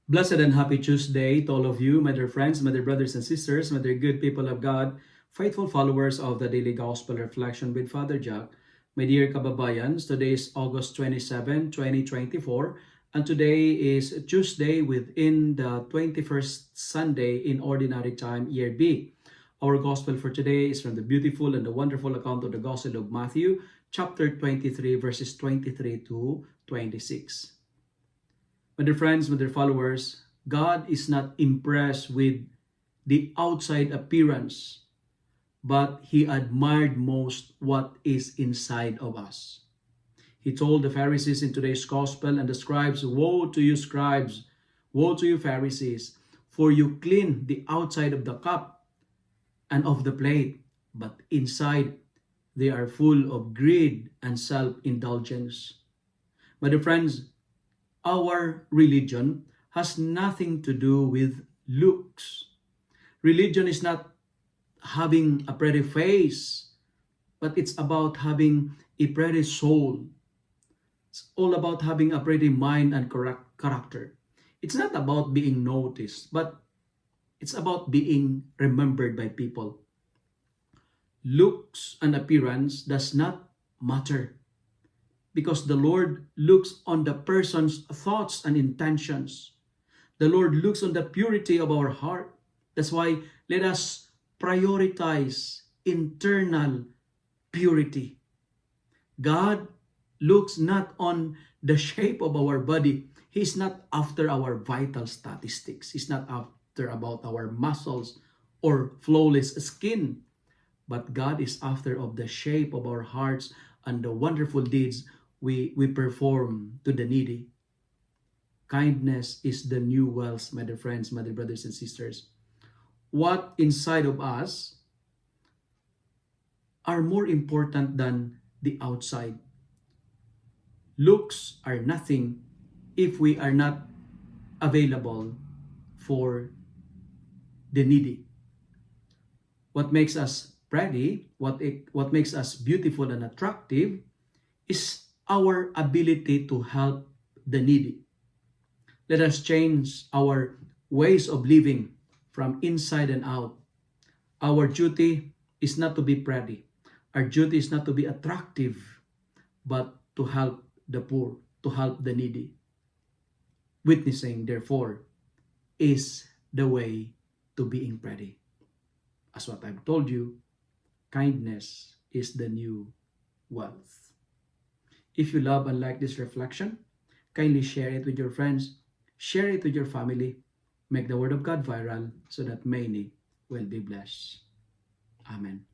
Blessed and happy Tuesday to all of you, my dear friends, my dear brothers and sisters, my dear good people of God, faithful followers of the Daily Gospel Reflection with Father Jack. My dear kababayans, today is August 27, 2024, and today is Tuesday within the 21st Sunday in Ordinary Time, Year B. Our Gospel for today is from the beautiful and the wonderful account of the Gospel of Matthew, chapter 23, verses 23 to 26. My dear friends, my dear followers, God is not impressed with the outside appearance, but He admired most what is inside of us. He told the Pharisees in today's Gospel and the scribes, "Woe to you, scribes! Woe to you, Pharisees! For you clean the outside of the cup and of the plate, but inside they are full of greed and self-indulgence." My dear friends, our religion has nothing to do with looks. Religion is not having a pretty face, but it's about having a pretty soul. It's all about having a pretty mind and character. It's not about being noticed, but it's about being remembered by people. Looks and appearance does not matter, because the Lord looks on the person's thoughts and intentions. The Lord looks on the purity of our heart. That's why let us prioritize internal purity. God looks not on the shape of our body. He's not after our vital statistics. He's not after about our muscles or flawless skin. But God is after of the shape of our hearts and the wonderful deeds we perform to the needy. Kindness is the new wealth, my dear friends, my dear brothers and sisters. What inside of us are more important than the outside. Looks are nothing if we are not available for the needy. What makes us pretty, what makes us beautiful and attractive is our ability to help the needy. Let us change our ways of living from inside and out. Our duty is not to be pretty. Our duty is not to be attractive, but to help the poor, to help the needy. Witnessing, therefore, is the way to being pretty. As what I've told you, kindness is the new wealth. If you love and like this reflection, kindly share it with your friends, share it with your family, make the Word of God viral so that many will be blessed. Amen.